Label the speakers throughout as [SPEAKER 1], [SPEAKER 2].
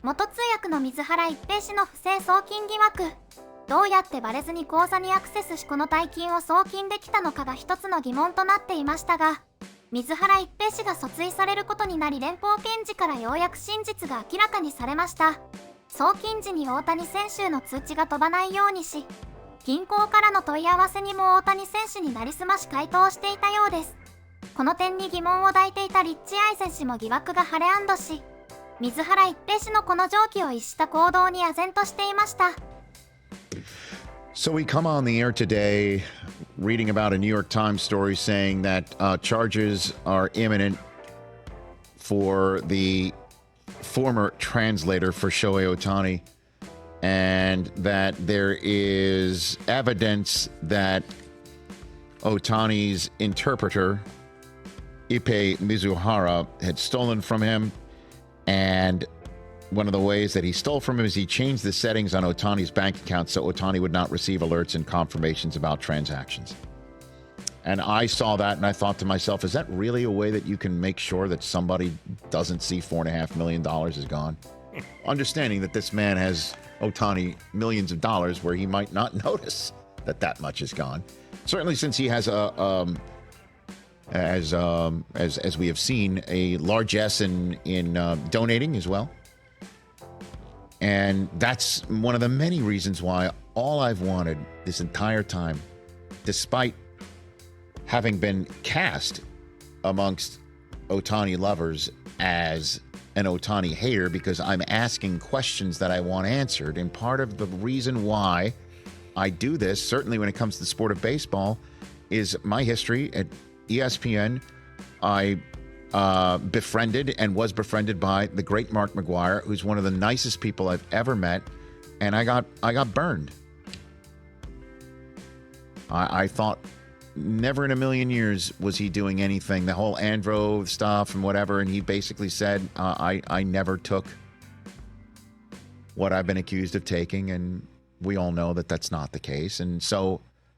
[SPEAKER 1] 元通訳の水原一平氏の不正送金疑惑。どうやってバレずに口座にアクセスしこの大金を送金できたのかが一つの疑問となっていましたが、水原一平氏が訴追されることになり連邦検事からようやく真実が明らかにされました。送金時に大谷選手への通知が飛ばないようにし、銀行からの問い合わせにも大谷選手になりすまし回答していたようです。この点に疑問を抱いていたリッチ・アイゼン氏も疑惑が晴れ&し、水原一平氏のこの常軌を逸した行動に唖然としていました。
[SPEAKER 2] So we come on the air today reading about a New York Times story saying that charges are imminent for the former translator for Shohei Ohtani, and that there is evidence that Ohtani's interpreter, Ippei Mizuhara, had stolen from him. And one of the ways that he stole from him is he changed the settings on Ohtani's bank account so Ohtani would not receive alerts and confirmations about transactions. And I saw that and I thought to myself, is that really a way that you can make sure that somebody doesn't see $4.5 million is gone? Understanding that this man has Ohtani millions of dollars where he might not notice that that much is gone. Certainly since he has as we have seen, a largesse in donating as well. And that's one of the many reasons why all I've wanted this entire time, despite having been cast amongst Ohtani lovers as an Ohtani hater, because I'm asking questions that I want answered. And part of the reason why I do this, certainly when it comes to the sport of baseball, is my history at ESPN. I befriended and was befriended by the great Mark McGwire, who's one of the nicest people I've ever met, and I got burned. I thought never in a million years was he doing anything, the whole Andro stuff and whatever, and he basically said, I never took what I've been accused of taking, and we all know that that's not the case, and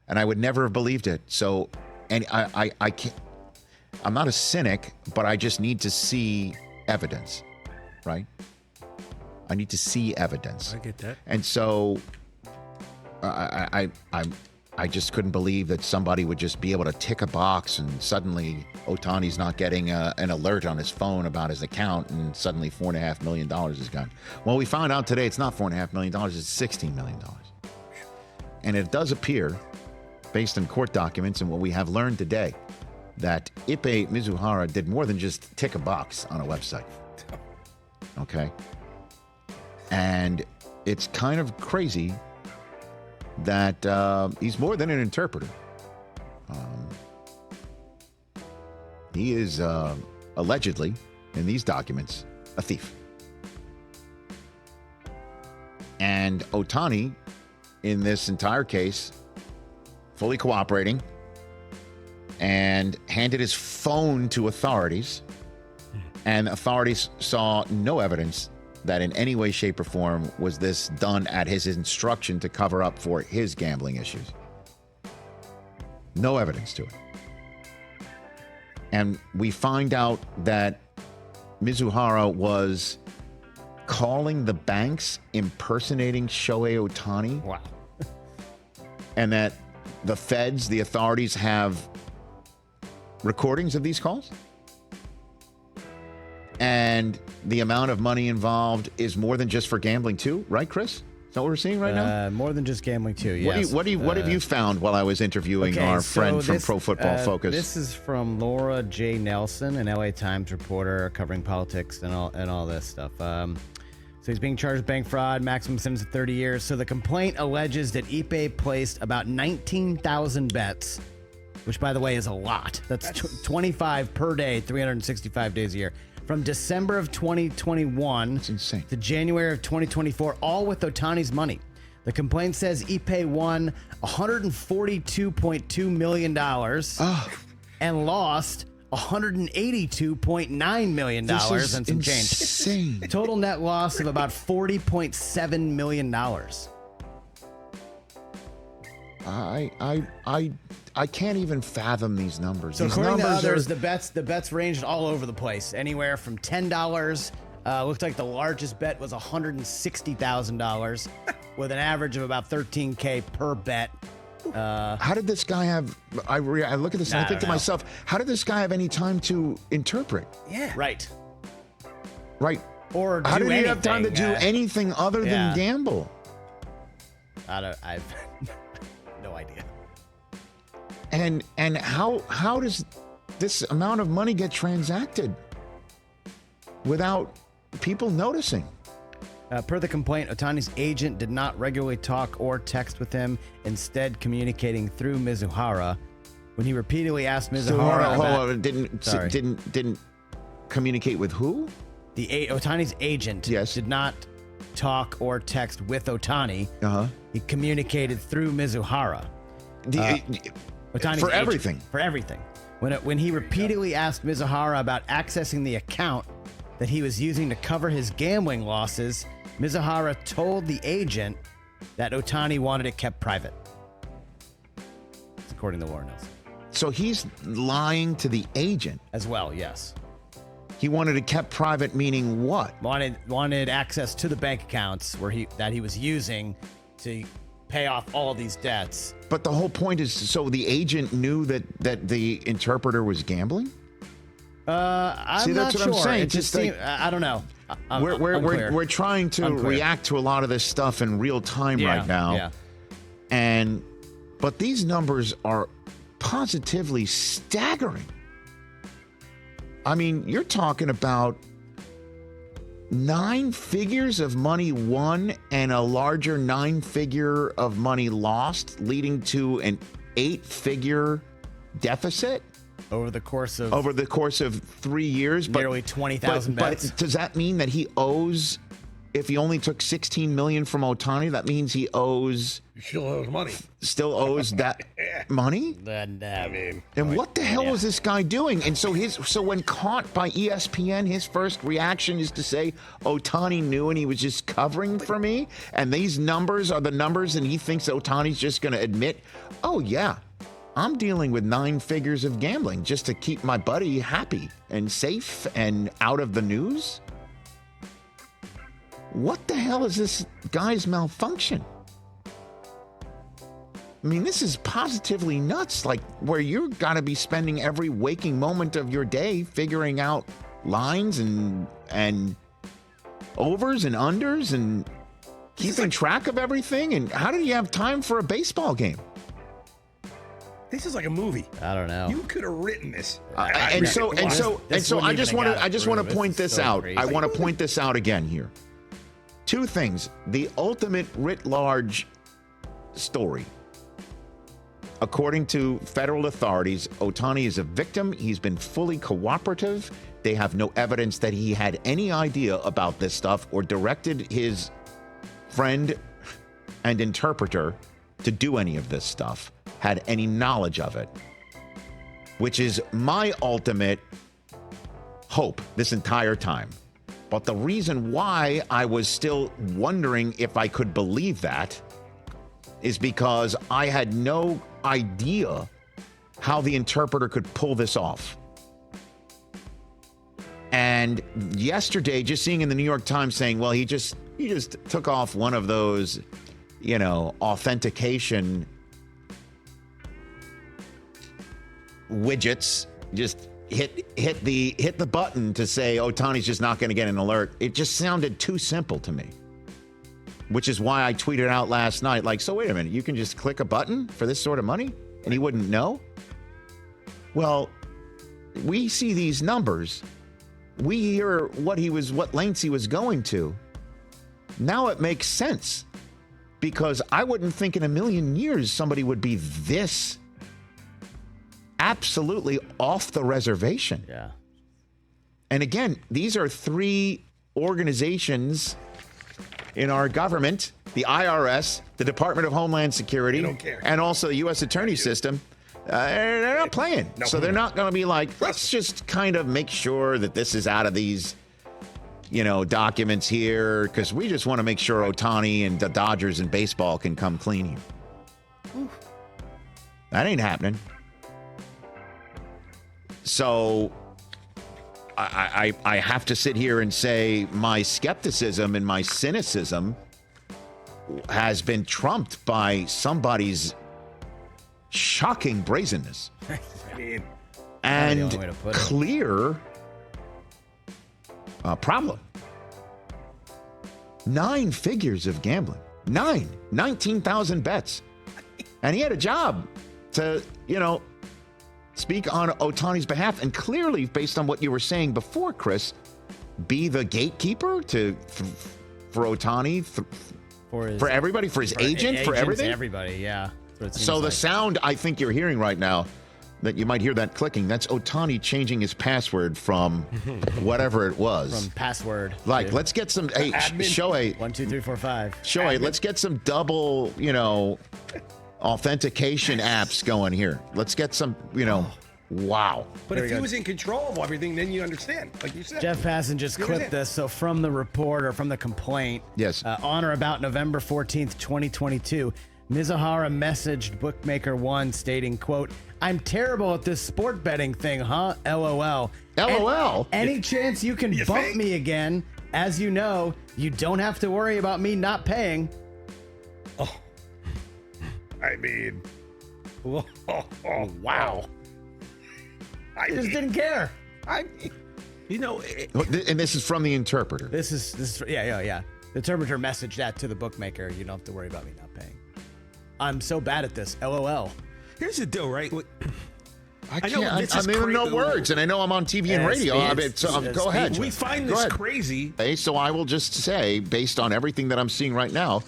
[SPEAKER 2] I would never have believed it. So, and I can't, I'm not a cynic, but I just need to see evidence, right? I need to see evidence.
[SPEAKER 3] I get that.
[SPEAKER 2] And so I just couldn't believe that somebody would just be able to tick a box and suddenly Ohtani's not getting an alert on his phone about his account, and suddenly $4.5 million is gone. Well, we found out today it's not $4.5 million, it's $16 million. And it does appear, based on court documents and what we have learned today, that Ippei Mizuhara did more than just tick a box on a website. Okay? And it's kind of crazy that he's more than an interpreter. He is allegedly, in these documents, a thief. And Ohtani, in this entire case, fully cooperating, and handed his phone to authorities, and authorities saw no evidence that in any way, shape, or form was this done at his instruction to cover up for his gambling issues. No evidence to it. And we find out that Mizuhara was calling the banks, impersonating Shohei Ohtani.
[SPEAKER 3] Wow.
[SPEAKER 2] And that the feds, the authorities, have recordings of these calls. And the amount of money involved is more than just for gambling too, right, Chris? Is that what we're seeing right now?
[SPEAKER 3] More than just gambling too, yes.
[SPEAKER 2] What have you found while I was interviewing our friend from Pro Football Focus?
[SPEAKER 3] This is from Laura J. Nelson, an LA Times reporter covering politics and all this stuff. So he's being charged with bank fraud, maximum sentence of 30 years. So the complaint alleges that Ippei placed about 19,000 bets, which, by the way, is a lot. That's 25 per day, 365 days a year. From December of 2021
[SPEAKER 2] That's insane.
[SPEAKER 3] to January of 2024, all with Ohtani's money. The complaint says Ippei won $142.2 million and lost $182.9 million and some change.
[SPEAKER 2] Insane.
[SPEAKER 3] Total net loss of about $40.7 million.
[SPEAKER 2] I can't even fathom these numbers.
[SPEAKER 3] So
[SPEAKER 2] these
[SPEAKER 3] according to
[SPEAKER 2] numbers
[SPEAKER 3] others, the bets ranged all over the place, anywhere from $10 Looked like the largest bet was $160,000 with an average of about $13K per bet.
[SPEAKER 2] How did this guy have? I look at this and I think to myself, how did this guy have any time to interpret?
[SPEAKER 4] Yeah.
[SPEAKER 3] Right.
[SPEAKER 2] Right.
[SPEAKER 3] Or
[SPEAKER 2] How
[SPEAKER 3] do
[SPEAKER 2] did he have time to do
[SPEAKER 3] anything,
[SPEAKER 2] anything other
[SPEAKER 3] yeah.
[SPEAKER 2] than gamble?
[SPEAKER 3] I've no idea.
[SPEAKER 2] And how does this amount of money get transacted without people noticing?
[SPEAKER 3] Per the complaint, Otani's agent did not regularly talk or text with him, instead communicating through Mizuhara. When he repeatedly asked Mizuhara about,
[SPEAKER 2] didn't communicate with who?
[SPEAKER 3] Otani's agent
[SPEAKER 2] Yes.
[SPEAKER 3] did not talk or text with Otani. He communicated through Mizuhara. Otani's
[SPEAKER 2] For
[SPEAKER 3] agent,
[SPEAKER 2] everything.
[SPEAKER 3] For everything. When he repeatedly asked Mizuhara about accessing the account that he was using to cover his gambling losses, Mizuhara told the agent that Otani wanted it kept private. That's according to Warren Nelson.
[SPEAKER 2] So he's lying to the agent.
[SPEAKER 3] As well, yes.
[SPEAKER 2] He wanted it kept private, meaning what?
[SPEAKER 3] Wanted access to the bank accounts that he was using to pay off all of these debts.
[SPEAKER 2] But the whole point is, so the agent knew that the interpreter was gambling?
[SPEAKER 3] I'm
[SPEAKER 2] See, that's
[SPEAKER 3] not
[SPEAKER 2] what
[SPEAKER 3] sure.
[SPEAKER 2] I'm saying.
[SPEAKER 3] It just
[SPEAKER 2] Just like-
[SPEAKER 3] I don't know. I'm
[SPEAKER 2] We're
[SPEAKER 3] unclear.
[SPEAKER 2] trying to
[SPEAKER 3] Unclear.
[SPEAKER 2] react to a lot of this stuff in real time
[SPEAKER 3] Yeah,
[SPEAKER 2] right now.
[SPEAKER 3] Yeah.
[SPEAKER 2] But these numbers are positively staggering. I mean, you're talking about 9 figures of money won and a larger 9-figure of money lost, leading to an 8-figure deficit
[SPEAKER 3] Over the course of
[SPEAKER 2] over the course of 3 years.
[SPEAKER 3] nearly 20,000 bets.
[SPEAKER 2] But does that mean that he owes? If he only took 16 million from Otani, that means he owes.
[SPEAKER 4] You still owes money.
[SPEAKER 2] Still owes that money.
[SPEAKER 3] Then,
[SPEAKER 2] And what the hell was this guy doing? And so when caught by ESPN, his first reaction is to say Otani knew and he was just covering for me. And these numbers are the numbers, and he thinks Otani's just going to admit, oh yeah, I'm dealing with 9 figures of gambling just to keep my buddy happy and safe and out of the news. What the hell is this guy's malfunction? I mean, this is positively nuts, like where you're got to be spending every waking moment of your day figuring out lines and overs and unders and keeping track of everything. And how did you have time for a baseball game?
[SPEAKER 4] This is like a movie.
[SPEAKER 3] I don't know.
[SPEAKER 4] You could have written this.
[SPEAKER 2] And so I just want to point this out. I want to point this out again here. 2 things. The ultimate writ large story. According to federal authorities, Otani is a victim. He's been fully cooperative. They have no evidence that he had any idea about this stuff or directed his friend and interpreter to do any of this stuff, had any knowledge of it, which is my ultimate hope this entire time. But the reason why I was still wondering if I could believe that is because I had no idea how the interpreter could pull this off. And yesterday, just seeing in the New York Times saying, well, he just took off one of those, authentication widgets, just hit the button to say Otani's just not going to get an alert. It just sounded too simple to me, which is why I tweeted out last night, like, so wait a minute, you can just click a button for this sort of money and he wouldn't know? Well, we see these numbers. We hear what lengths he was going to. Now it makes sense, because I wouldn't think in a million years somebody would be this absolutely off the reservation.
[SPEAKER 3] Yeah.
[SPEAKER 2] And again, these are 3 organizations in our government, the IRS, the Department of Homeland Security,
[SPEAKER 4] They don't care.
[SPEAKER 2] and also the U.S. Attorney System. They're not playing.
[SPEAKER 4] No.
[SPEAKER 2] So they're not going to be like, let's just kind of make sure that this is out of these, documents here, because we just want to make sure Otani and the Dodgers and baseball can come clean here. That ain't happening. So I have to sit here and say my skepticism and my cynicism has been trumped by somebody's shocking brazenness
[SPEAKER 4] I mean,
[SPEAKER 2] and
[SPEAKER 3] only way to put it.
[SPEAKER 2] clear problem. 9 figures of gambling. 19,000 bets. And he had a job to, speak on Ohtani's behalf. And clearly, based on what you were saying before, Chris, be the gatekeeper for Ohtani, for everybody, for his agent, for everything.
[SPEAKER 3] Everybody, yeah. That's what it seems
[SPEAKER 2] So the
[SPEAKER 3] like.
[SPEAKER 2] sound I think you're hearing right now, that you might hear that clicking, that's Ohtani changing his password from whatever it was.
[SPEAKER 3] From password.
[SPEAKER 2] Like,
[SPEAKER 3] to
[SPEAKER 2] let's get some, hey, Shohei,
[SPEAKER 3] 1, 2, 3, 4, 5.
[SPEAKER 2] Shohei, let's get some double, authentication apps going here. Let's get some, wow.
[SPEAKER 4] but
[SPEAKER 3] Here
[SPEAKER 4] if
[SPEAKER 3] we
[SPEAKER 4] he
[SPEAKER 3] go.
[SPEAKER 4] was in control of everything, then you understand, like you said.
[SPEAKER 3] Jeff Passan just
[SPEAKER 4] Here it
[SPEAKER 3] clipped
[SPEAKER 4] is.
[SPEAKER 3] this. So from the report or from the complaint,
[SPEAKER 2] Yes.
[SPEAKER 3] on or about November 14th, 2022, Mizuhara messaged Bookmaker One stating, quote, "I'm terrible at this sport betting thing, huh? LOL.
[SPEAKER 2] LOL?
[SPEAKER 3] Any chance you can
[SPEAKER 4] You
[SPEAKER 3] bump
[SPEAKER 4] think?
[SPEAKER 3] me again? As you know, you don't have to worry about me not paying."
[SPEAKER 4] I mean, wow.
[SPEAKER 3] I just didn't care.
[SPEAKER 2] And this is from the interpreter.
[SPEAKER 3] This is yeah. The interpreter messaged that to the bookmaker. You don't have to worry about me not paying. I'm so bad at this. LOL.
[SPEAKER 4] Here's the deal, right?
[SPEAKER 2] I
[SPEAKER 4] know
[SPEAKER 2] can't.
[SPEAKER 4] this
[SPEAKER 2] I
[SPEAKER 4] is
[SPEAKER 2] mean, no
[SPEAKER 4] crazy.
[SPEAKER 2] words, and I know I'm on TV and
[SPEAKER 3] Yeah,
[SPEAKER 2] radio. Go ahead.
[SPEAKER 4] We find
[SPEAKER 2] Go
[SPEAKER 4] this
[SPEAKER 2] ahead.
[SPEAKER 4] crazy.
[SPEAKER 2] Okay, so I will just say, based on everything that I'm seeing right now,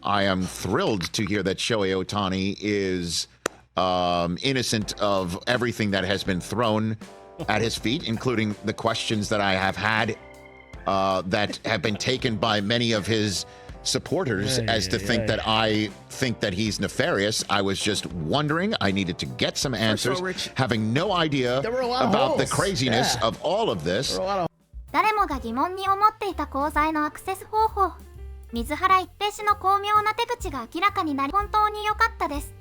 [SPEAKER 2] I am thrilled to hear that Shohei Ohtani is innocent of everything that has been thrown at his feet, including the questions that I have had that have been taken by many of his supporters as to think that I think that he's nefarious. I was just wondering. I needed to get some answers,
[SPEAKER 4] Rich,
[SPEAKER 2] having no idea
[SPEAKER 3] There were a lot of
[SPEAKER 2] about the
[SPEAKER 3] holes.
[SPEAKER 2] craziness
[SPEAKER 3] Yeah.
[SPEAKER 2] of all of this.
[SPEAKER 1] 誰もが疑問に思っていた口座へのアクセス方法。水原一平氏の巧妙な手口が明らかになり本当に良かったです。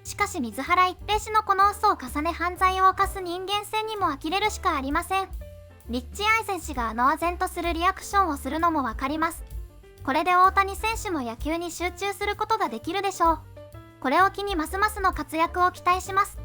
[SPEAKER 1] しかし水原一平氏のこの嘘を重ね犯罪を犯す人間性にも呆れるしかありません。リッチ・アイゼン氏が唖然とするリアクションをするのもわかります。これで大谷選手も野球に集中することができるでしょう。これを機にますますの活躍を期待します。